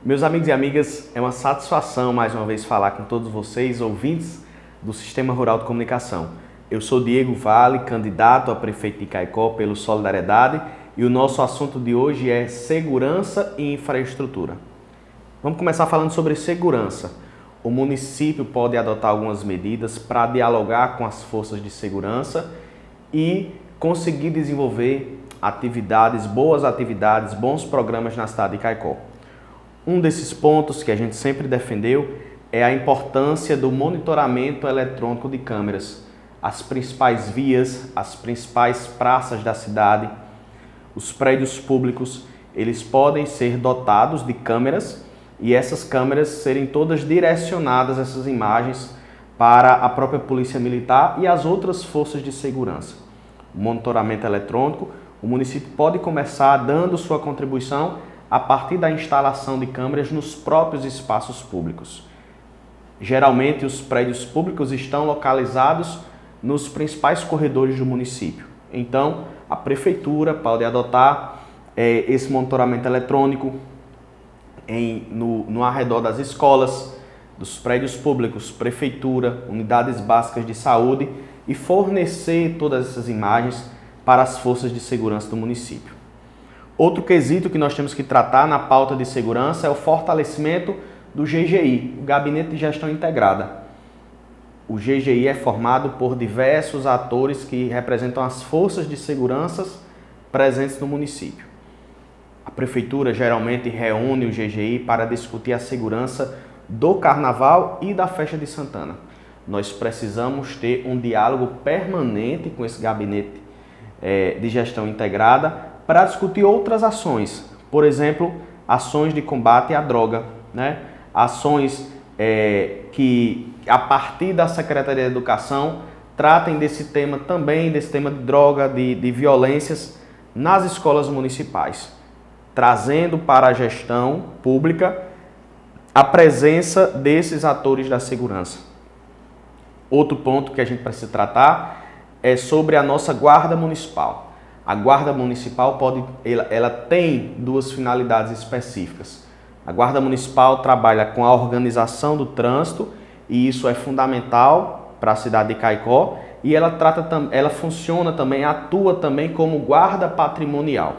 Meus amigos e amigas, é uma satisfação mais uma vez falar com todos vocês, ouvintes do Sistema Rural de Comunicação. Eu sou Diego Vale, candidato a prefeito de Caicó pelo Solidariedade, e o nosso assunto de hoje é segurança e infraestrutura. Vamos começar falando sobre segurança. O município pode adotar algumas medidas para dialogar com as forças de segurança e conseguir desenvolver boas atividades, bons programas na cidade de Caicó. Um desses pontos que a gente sempre defendeu é a importância do monitoramento eletrônico de câmeras. As principais vias, as principais praças da cidade, os prédios públicos, eles podem ser dotados de câmeras e essas câmeras serem todas direcionadas, essas imagens, para a própria Polícia Militar e as outras forças de segurança. O monitoramento eletrônico, o município pode começar dando sua contribuição a partir da instalação de câmeras nos próprios espaços públicos. Geralmente, os prédios públicos estão localizados nos principais corredores do município. Então, a prefeitura pode adotar esse monitoramento eletrônico no arredor das escolas, dos prédios públicos, prefeitura, unidades básicas de saúde e fornecer todas essas imagens para as forças de segurança do município. Outro quesito que nós temos que tratar na pauta de segurança é o fortalecimento do GGI, o Gabinete de Gestão Integrada. O GGI é formado por diversos atores que representam as forças de segurança presentes no município. A prefeitura geralmente reúne o GGI para discutir a segurança do Carnaval e da Festa de Santana. Nós precisamos ter um diálogo permanente com esse Gabinete de Gestão Integrada para discutir outras ações, por exemplo, ações de combate à droga, ações que a partir da Secretaria de Educação tratem desse tema também, desse tema de droga, de violências nas escolas municipais, trazendo para a gestão pública a presença desses atores da segurança. Outro ponto que a gente precisa tratar é sobre a nossa Guarda Municipal. A Guarda Municipal ela tem duas finalidades específicas. A Guarda Municipal trabalha com a organização do trânsito e isso é fundamental para a cidade de Caicó e ela funciona também, atua também como guarda patrimonial.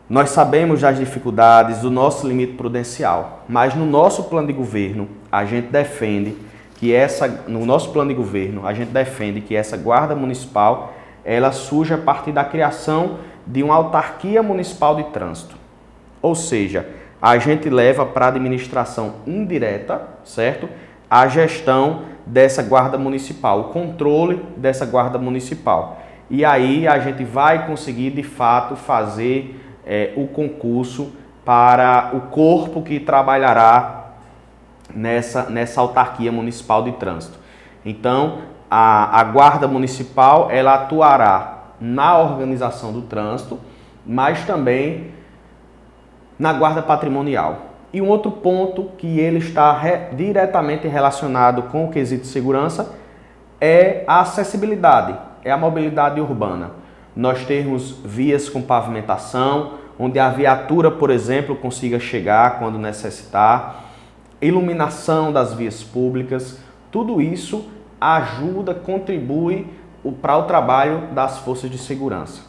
Nós sabemos das dificuldades do nosso limite prudencial, mas no nosso plano de governo a gente defende que essa Guarda Municipal ela surge a partir da criação de uma autarquia municipal de trânsito. Ou seja, a gente leva para a administração indireta, certo? A gestão dessa guarda municipal, o controle dessa guarda municipal. E aí a gente vai conseguir, de fato, fazer o concurso para o corpo que trabalhará nessa autarquia municipal de trânsito. Então, a Guarda Municipal ela atuará na organização do trânsito, mas também na guarda patrimonial. E um outro ponto que ele está diretamente relacionado com o quesito de segurança é a acessibilidade, é a mobilidade urbana. Nós temos vias com pavimentação, onde a viatura, por exemplo, consiga chegar quando necessitar, iluminação das vias públicas, tudo isso ajuda, contribui para o trabalho das forças de segurança.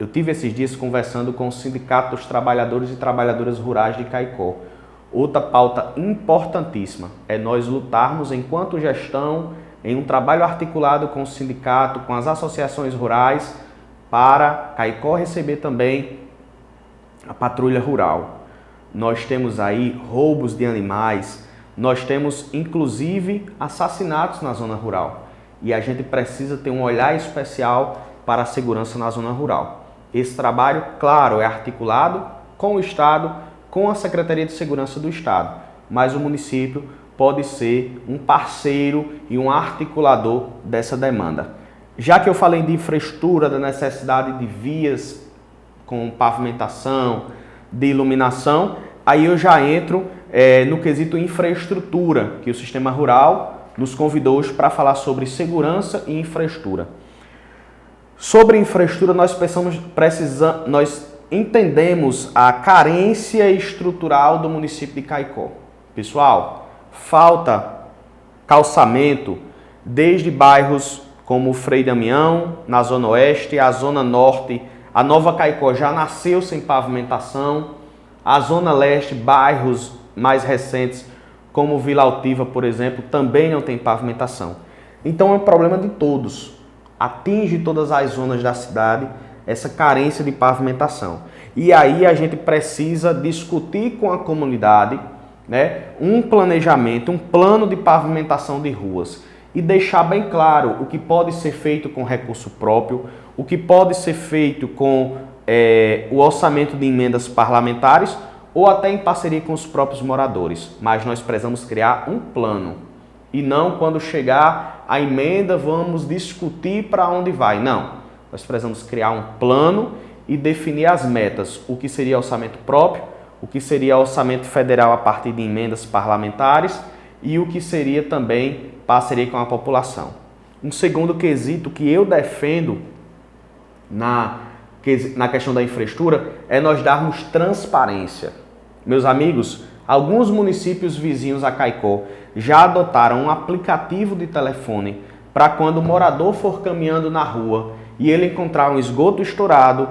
Eu tive esses dias conversando com o Sindicato dos Trabalhadores e Trabalhadoras Rurais de Caicó. Outra pauta importantíssima é nós lutarmos enquanto gestão, em um trabalho articulado com o sindicato, com as associações rurais, para Caicó receber também a patrulha rural. Nós temos aí roubos de animais, nós temos, inclusive, assassinatos na zona rural. E a gente precisa ter um olhar especial para a segurança na zona rural. Esse trabalho, claro, é articulado com o Estado, com a Secretaria de Segurança do Estado. Mas o município pode ser um parceiro e um articulador dessa demanda. Já que eu falei de infraestrutura, da necessidade de vias com pavimentação, de iluminação, aí eu já entro no quesito infraestrutura, que o Sistema Rural nos convidou hoje para falar sobre segurança e infraestrutura. Sobre infraestrutura, nós entendemos a carência estrutural do município de Caicó. Pessoal, falta calçamento desde bairros como Frei Damião, na Zona Oeste, a Zona Norte, a Nova Caicó já nasceu sem pavimentação, a Zona Leste, bairros mais recentes como Vila Altiva, por exemplo, também não tem pavimentação. Então é um problema de todos, atinge todas as zonas da cidade essa carência de pavimentação. E aí a gente precisa discutir com a comunidade, né, um planejamento, um plano de pavimentação de ruas e deixar bem claro o que pode ser feito com recurso próprio, o que pode ser feito com o orçamento de emendas parlamentares ou até em parceria com os próprios moradores. Mas nós precisamos criar um plano e não quando chegar a emenda vamos discutir para onde vai. Não, nós precisamos criar um plano e definir as metas, o que seria orçamento próprio, o que seria orçamento federal a partir de emendas parlamentares e o que seria também parceria com a população. Um segundo quesito que eu defendo na questão da infraestrutura é nós darmos transparência. Meus amigos, alguns municípios vizinhos a Caicó já adotaram um aplicativo de telefone para quando o morador for caminhando na rua e ele encontrar um esgoto estourado,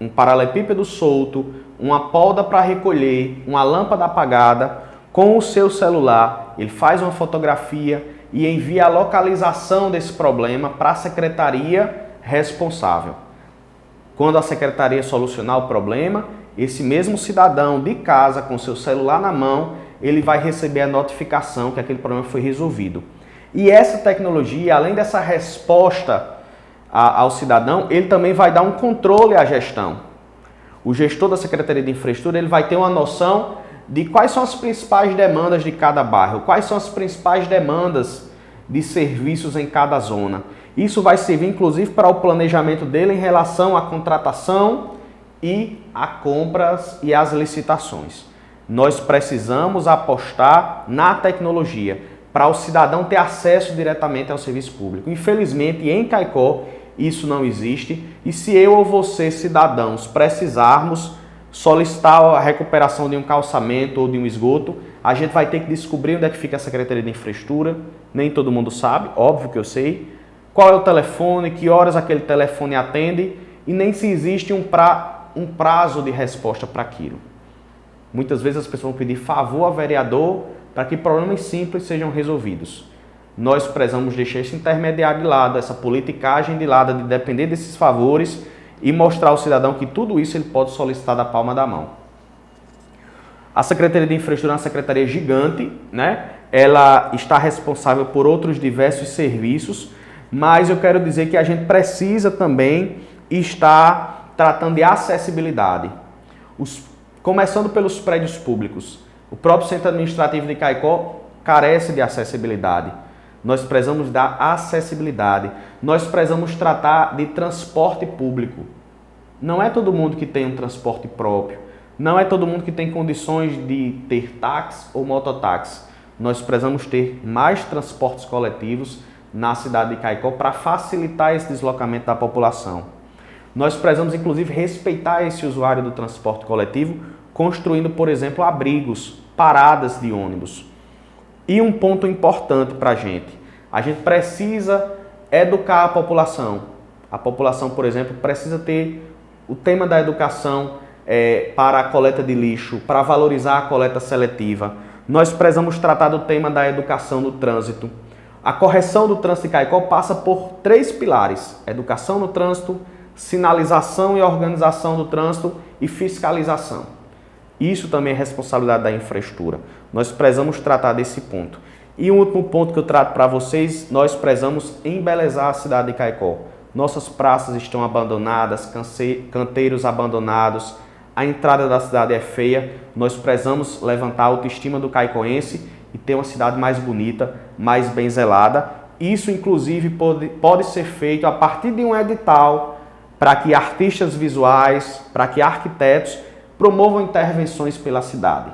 um paralelepípedo solto, uma polda para recolher, uma lâmpada apagada, com o seu celular, ele faz uma fotografia e envia a localização desse problema para a secretaria responsável. Quando a secretaria solucionar o problema, esse mesmo cidadão de casa, com seu celular na mão, ele vai receber a notificação que aquele problema foi resolvido. E essa tecnologia, além dessa resposta ao cidadão, ele também vai dar um controle à gestão. O gestor da Secretaria de Infraestrutura ele vai ter uma noção de quais são as principais demandas de cada bairro, quais são as principais demandas de serviços em cada zona. Isso vai servir inclusive para o planejamento dele em relação à contratação e a compras e às licitações. Nós precisamos apostar na tecnologia para o cidadão ter acesso diretamente ao serviço público. Infelizmente, em Caicó, isso não existe. E se eu ou você, cidadãos, precisarmos solicitar a recuperação de um calçamento ou de um esgoto, a gente vai ter que descobrir onde é que fica a Secretaria de Infraestrutura. Nem todo mundo sabe, óbvio que eu sei. Qual é o telefone, que horas aquele telefone atende e nem se existe um prazo de resposta para aquilo. Muitas vezes as pessoas vão pedir favor ao vereador para que problemas simples sejam resolvidos. Nós precisamos deixar esse intermediário de lado, essa politicagem de lado, de depender desses favores e mostrar ao cidadão que tudo isso ele pode solicitar da palma da mão. A Secretaria de Infraestrutura é uma secretaria gigante, né? Ela está responsável por outros diversos serviços, mas eu quero dizer que a gente precisa também estar tratando de acessibilidade. Começando pelos prédios públicos. O próprio Centro Administrativo de Caicó carece de acessibilidade. Nós precisamos dar acessibilidade. Nós precisamos tratar de transporte público. Não é todo mundo que tem um transporte próprio. Não é todo mundo que tem condições de ter táxi ou mototáxi. Nós precisamos ter mais transportes coletivos na cidade de Caicó para facilitar esse deslocamento da população. Nós precisamos, inclusive, respeitar esse usuário do transporte coletivo, construindo, por exemplo, abrigos, paradas de ônibus. E um ponto importante para a gente precisa educar a população. A população, por exemplo, precisa ter o tema da educação para a coleta de lixo, para valorizar a coleta seletiva. Nós precisamos tratar do tema da educação no trânsito. A correção do trânsito de Caicó passa por 3 pilares: educação no trânsito, sinalização e organização do trânsito e fiscalização. Isso também é responsabilidade da infraestrutura. Nós precisamos tratar desse ponto. E um último ponto que eu trato para vocês, nós precisamos embelezar a cidade de Caicó. Nossas praças estão abandonadas, canteiros abandonados, a entrada da cidade é feia. Nós precisamos levantar a autoestima do caicoense e ter uma cidade mais bonita, mais bem zelada. Isso, inclusive, pode ser feito a partir de um edital para que artistas visuais, para que arquitetos promovam intervenções pela cidade.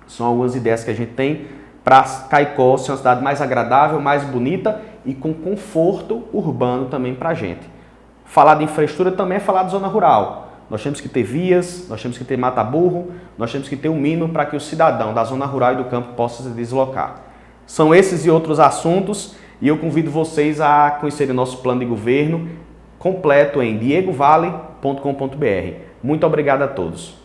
São algumas ideias que a gente tem para Caicó ser uma cidade mais agradável, mais bonita e com conforto urbano também para a gente. Falar de infraestrutura também é falar de zona rural. nós temos que ter vias, nós temos que ter mata-burro, nós temos que ter um mínimo para que o cidadão da zona rural e do campo possa se deslocar. São esses e outros assuntos e eu convido vocês a conhecerem nosso plano de governo completo em diegovale.com.br. Muito obrigado a todos.